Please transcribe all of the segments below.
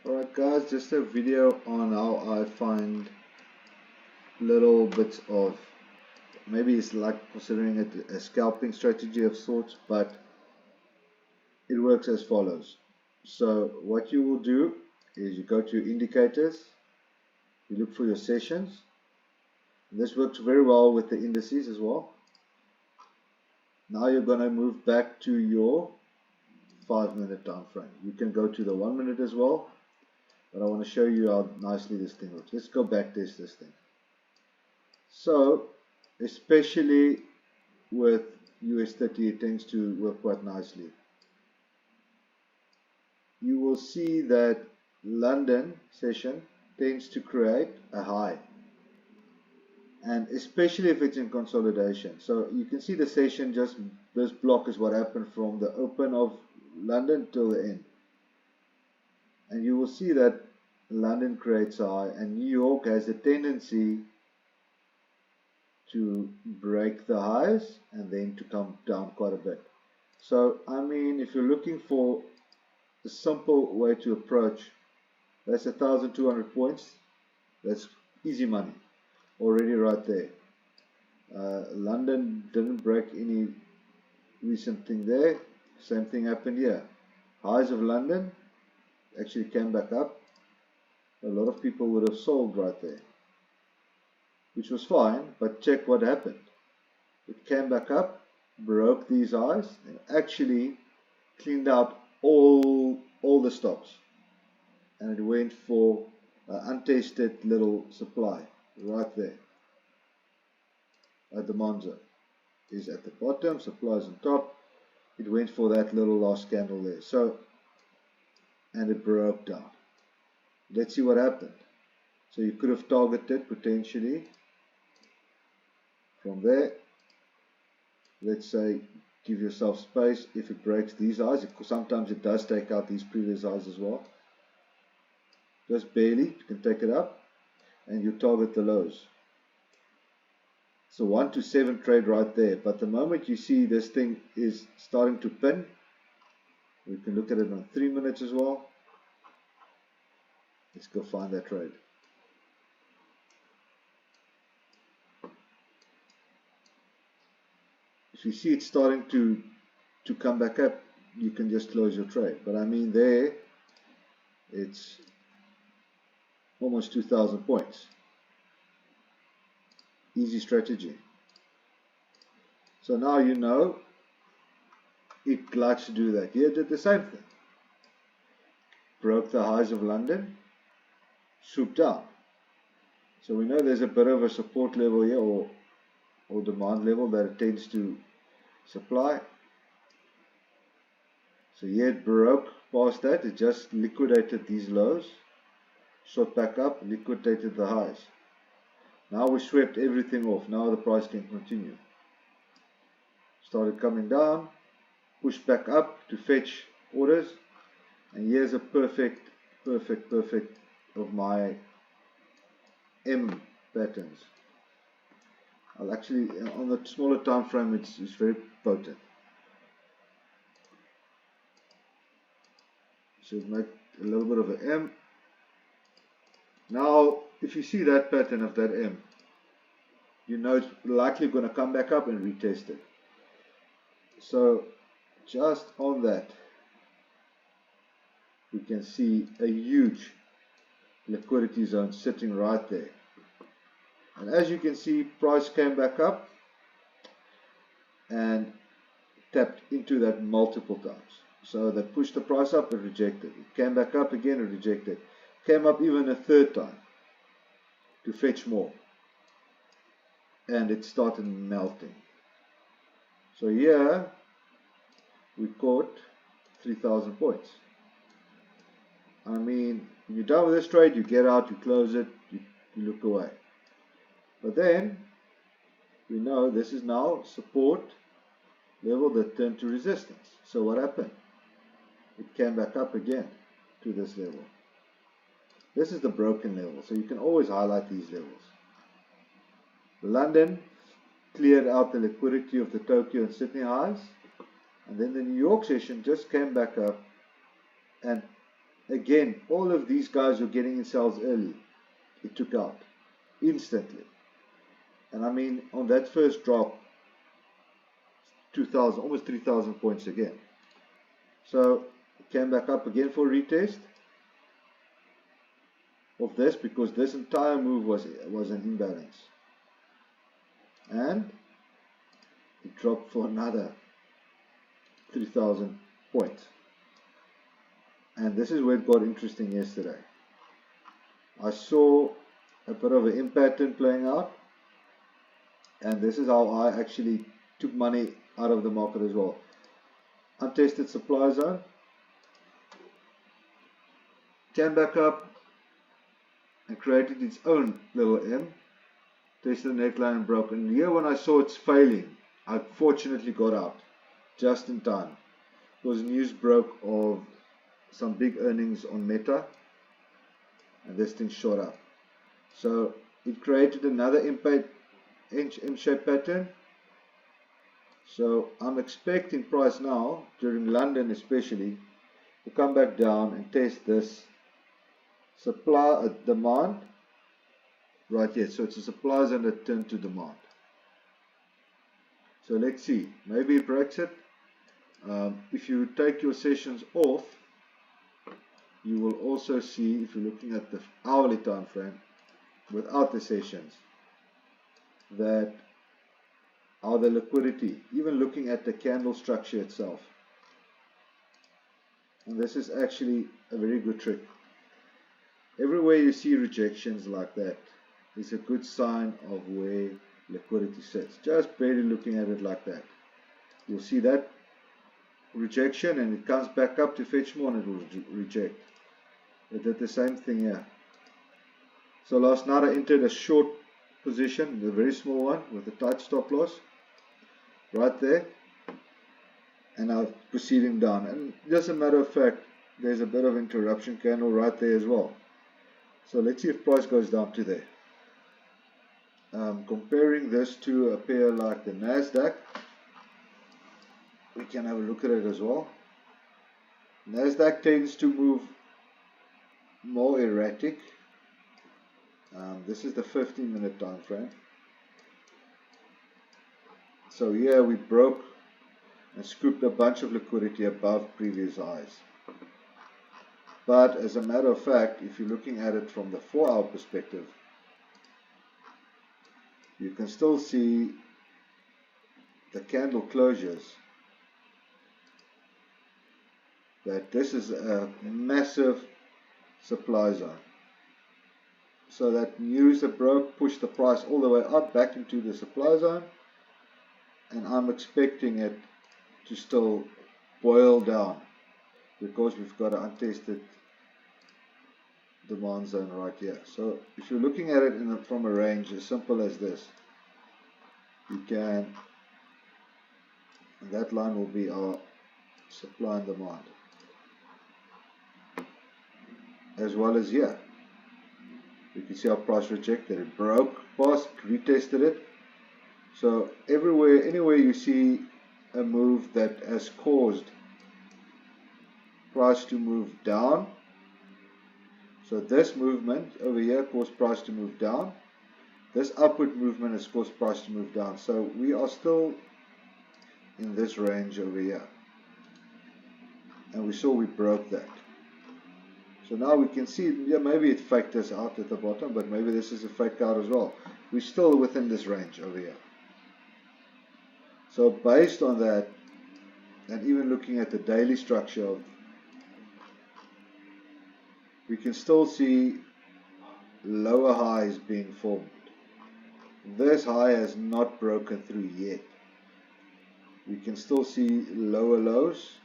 Alright guys, just a video on how I find little bits of, maybe it's like considering it a scalping strategy of sorts, but it works as follows. So what you will do is you go to your indicators, you look for your sessions. This works very well with the indices as well. Now you're going to move back to your 5-minute time frame. You can go to the 1 minute as well, but I want to show you how nicely this thing looks. Let's go back test this thing. So especially with US30 it tends to work quite nicely. You will see that London session tends to create a high, and especially if it's in consolidation. So you can see the session, just this block is what happened from the open of London till the end, and you will see that London creates a high and New York has a tendency to break the highs and then to come down quite a bit. So I mean, if you're looking for a simple way to approach, that's 1,200 points. That's easy money already right there. London didn't break any recent thing there. Same thing happened here. Highs of London actually came back up. A lot of people would have sold right there, which was fine, but check what happened. It came back up, broke these highs, and actually cleaned out all the stops, and it went for untested little supply right there. Demand zone is at the bottom, supply is on top. It went for that little last candle there. So, and it broke down. Let's see what happened. So you could have targeted potentially from there. Let's say give yourself space. If it breaks these highs, sometimes it does take out these previous highs as well. Just barely, you can take it up and you target the lows. So 1 to 7 trade right there, but the moment you see this thing is starting to pin, we can look at it on 3 minutes as well. Let's go find that trade. If you see it starting to come back up, you can just close your trade. But I mean, there it's almost 2,000 points. Easy strategy. So now you know it likes to do that. Here it did the same thing. Broke the highs of London, swooped down. So we know there's a bit of a support level here, or demand level that it tends to supply. So here it broke past that, it just liquidated these lows, shot back up, liquidated the highs. Now we swept everything off. Now the price can continue. Started coming down, pushed back up to fetch orders, and here's a perfect of my M patterns. I'll actually, on the smaller time frame, it's very potent. So make a little bit of an M. Now, if you see that pattern of that M, you know it's likely going to come back up and retest it. So just on that, we can see a huge liquidity zone sitting right there. And as you can see, price came back up and tapped into that multiple times. So they pushed the price up and rejected. It came back up again and rejected. Came up even a third time to fetch more. And it started melting. So here we caught 3,000 points. I mean, when you're done with this trade, you get out, you close it, you look away. But then we know this is now support level that turned to resistance. So what happened? It came back up again to this level. This is the broken level, so you can always highlight these levels. London cleared out the liquidity of the Tokyo and Sydney highs, and then the New York session just came back up and Again, all of these guys were getting in sells early. It took out instantly. And I mean, on that first drop, 2,000, almost 3,000 points again. So it came back up again for retest of this, because this entire move was an imbalance. And it dropped for another 3,000 points. And this is where it got interesting yesterday. I saw a bit of an imp pattern playing out, and this is how I actually took money out of the market as well. Untested supply zone, came back up and created its own little M, tested the neckline and broke. And here when I saw it's failing, I fortunately got out just in time, because news broke of some big earnings on Meta, and this thing shot up. So it created another M-shaped pattern. So I'm expecting price now, during London especially, to come back down and test this supply demand right here. So it's a supply zone that turned to demand. So let's see, maybe it breaks it. If you take your sessions off, you will also see, if you're looking at the hourly time frame without the sessions, that how the liquidity, even looking at the candle structure itself, and this is actually a very good trick. Everywhere you see rejections like that is a good sign of where liquidity sits. Just barely looking at it like that, you'll see that rejection, and it comes back up to fetch more and it will reject. It did the same thing here. So last night I entered a short position, a very small one with a tight stop loss right there, and I'm proceeding down. And just a matter of fact, there's a bit of interruption candle right there as well. So let's see if price goes down to there. Comparing this to a pair like the Nasdaq, we can have a look at it as well. Nasdaq tends to move more erratic. This is the 15-minute time frame. So here we broke and scooped a bunch of liquidity above previous highs. But as a matter of fact, if you're looking at it from the 4-hour perspective, you can still see the candle closures, that this is a massive supply zone. So that news that broke pushed the price all the way up back into the supply zone, and I'm expecting it to still boil down, because we've got an untested demand zone right here. So if you're looking at it from a range as simple as this, you can, and that line will be our supply and demand, as well as here. You can see our price rejected. It broke past, retested it. So anywhere you see a move that has caused price to move down, so this movement over here caused price to move down, this upward movement has caused price to move down. So we are still in this range over here, and we saw we broke that. So now we can see, yeah, maybe it faked us out at the bottom, but maybe this is a fake out as well. We're still within this range over here. So based on that, and even looking at the daily structure, we can still see lower highs being formed. This high has not broken through yet. We can still see lower lows.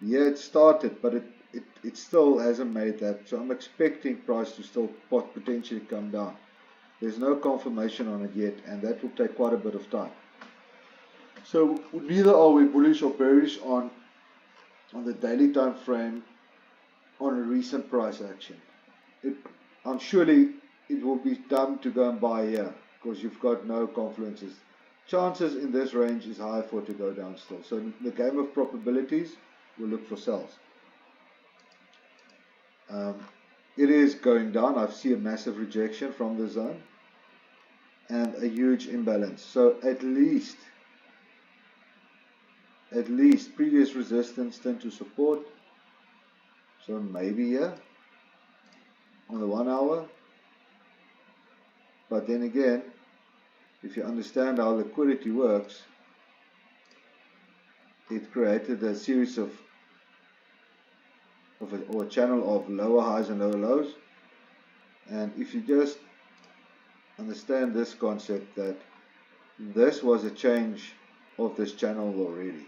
Yeah, it started, but it still hasn't made that. So I'm expecting price to still potentially come down. There's no confirmation on it yet, and that will take quite a bit of time. So neither are we bullish or bearish on the daily time frame on a recent price action. Surely it will be dumb to go and buy here, because you've got no confluences. Chances in this range is high for it to go down still. So in the game of probabilities, we'll look for sells. Um, it is going down. I see a massive rejection from the zone and a huge imbalance. So at least previous resistance tend to support. So maybe here on the 1 hour. But then again, if you understand how liquidity works, it created a series of or a channel of lower highs and lower lows. And if you just understand this concept, that this was a change of this channel already.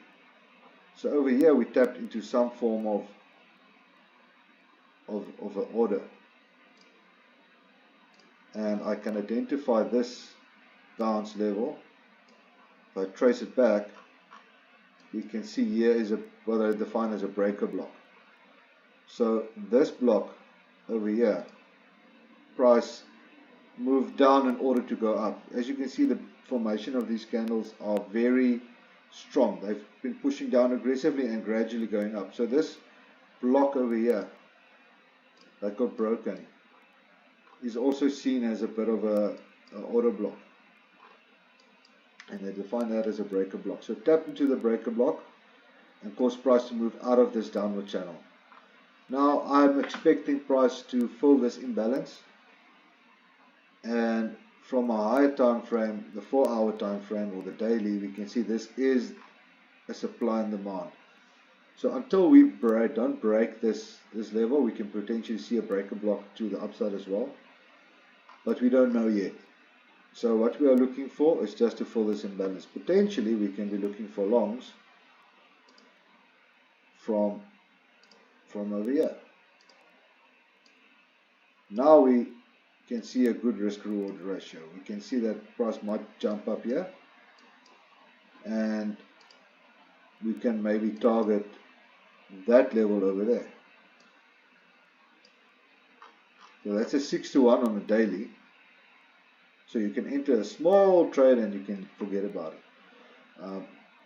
So over here we tapped into some form of an order, and I can identify this bounce level. If I trace it back, you can see here is what I define as a breaker block. So this block over here, price moved down in order to go up. As you can see, the formation of these candles are very strong. They've been pushing down aggressively and gradually going up. So this block over here that got broken is also seen as a bit of a order block, and they define that as a breaker block. So tap into the breaker block and cause price to move out of this downward channel. Now I'm expecting price to fill this imbalance, and from a higher time frame, the 4-hour time frame or the daily, we can see this is a supply and demand. So until we don't break this level, we can potentially see a breaker block to the upside as well, but we don't know yet. So what we are looking for is just to fill this imbalance. Potentially we can be looking for longs from over here. Now we can see a good risk reward ratio. We can see that price might jump up here, and we can maybe target that level over there. So that's a 6-to-1 on a daily. So you can enter a small trade and you can forget about it.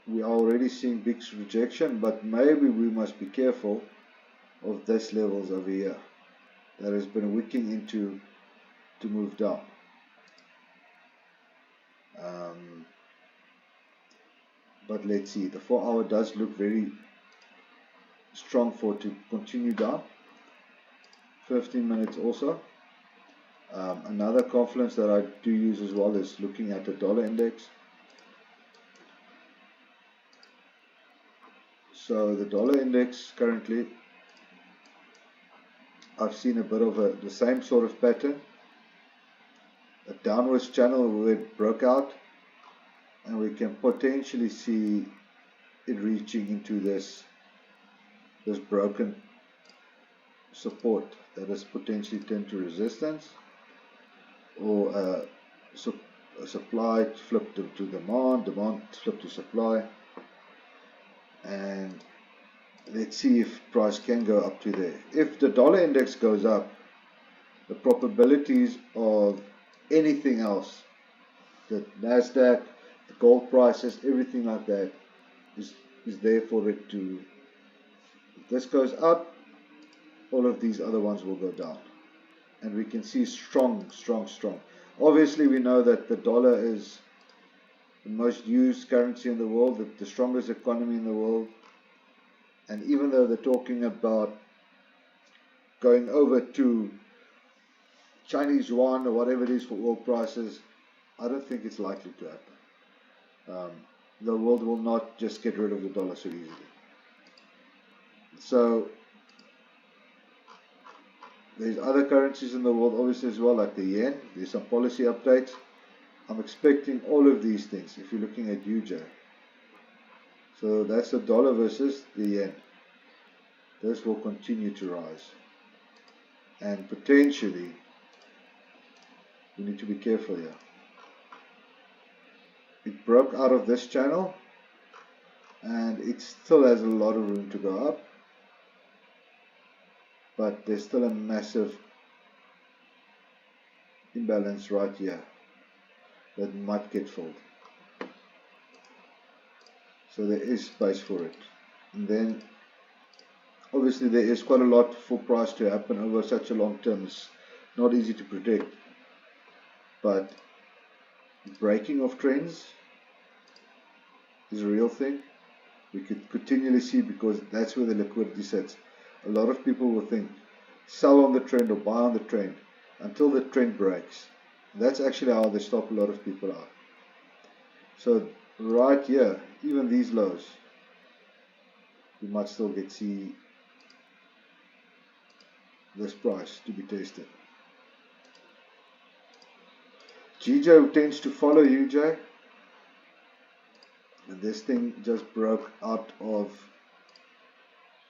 We are already seeing big rejection, but maybe we must be careful of this levels over here that has been wicking into to move down. But let's see, the 4-hour does look very strong for it to continue down. 15 minutes also. Another confluence that I do use as well is looking at the dollar index. So the dollar index currently, I've seen a bit of the same sort of pattern, a downwards channel where it broke out, and we can potentially see it reaching into this broken support that is potentially turned to resistance, or a supply flipped to demand flipped to supply. And let's see if price can go up to there. If the dollar index goes up, the probabilities of anything else, the Nasdaq, the gold prices, everything like that is there for it to, if this goes up, all of these other ones will go down. And we can see strong. Obviously we know that the dollar is the most used currency in the world, the strongest economy in the world. And even though they're talking about going over to Chinese yuan or whatever it is for world prices, I don't think it's likely to happen. The world will not just get rid of the dollar so easily. So there's other currencies in the world obviously as well, like the yen. There's some policy updates. I'm expecting all of these things if you're looking at UJ. So that's the dollar versus the yen. This will continue to rise. And potentially, we need to be careful here. It broke out of this channel, and it still has a lot of room to go up. But there's still a massive imbalance right here that might get filled. So there is space for it. And then Obviously there is quite a lot for price to happen over such a long term. It's not easy to predict, but breaking of trends is a real thing. We could continually see, because that's where the liquidity sits. A lot of people will think sell on the trend or buy on the trend until the trend breaks. That's actually how they stop a lot of people out. So right here, even these lows, you might still see this price to be tested. GJ tends to follow UJ, and this thing just broke out of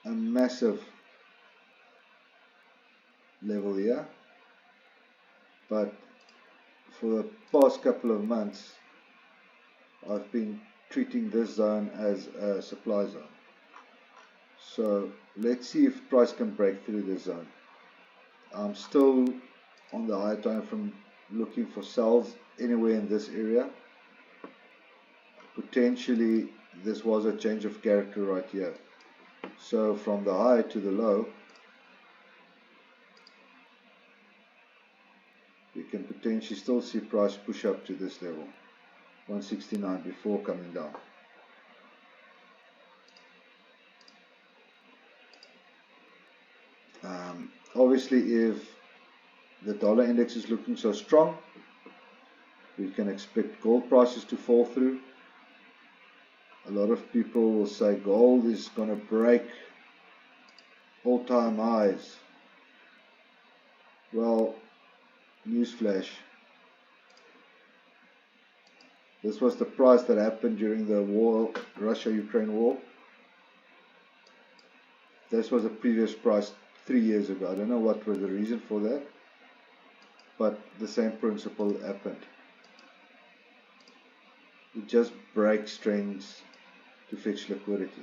a massive level here, but for the past couple of months I've been treating this zone as a supply zone. So let's see if price can break through this zone. I'm still on the higher time frame looking for sells anywhere in this area. Potentially this was a change of character right here. So from the high to the low, we can potentially still see price push up to this level, 169, before coming down. Obviously, if the dollar index is looking so strong, we can expect gold prices to fall through. A lot of people will say gold is going to break all-time highs. Well, newsflash, this was the price that happened during the war, Russia-Ukraine war. This was a previous price 3 years ago. I don't know what was the reason for that, but the same principle happened. It just breaks trends to fetch liquidity,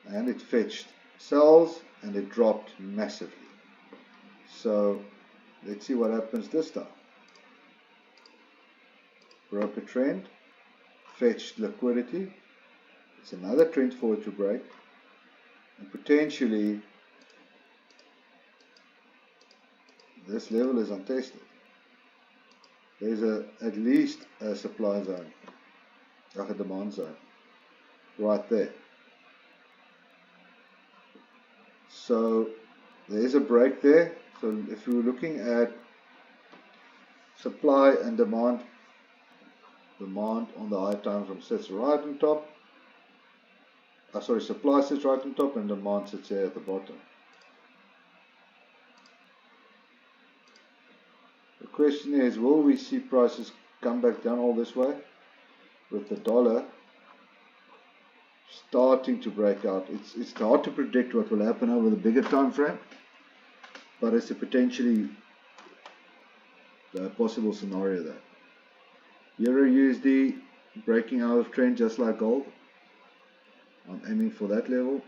and it fetched sells and it dropped massively. So let's see what happens this time. Broke a trend, fetched liquidity. It's another trend for it to break, and potentially this level is untested. There's at least a supply zone, like a demand zone, right there. So there's a break there. So if we were looking at supply and demand, demand on the high time frame sits right on top. Supply sits right on top and demand sits here at the bottom. The question is, will we see prices come back down all this way with the dollar starting to break out? It's hard to predict what will happen over the bigger time frame, but it's a potentially possible scenario there. Euro USD breaking out of trend just like gold. I'm aiming for that level.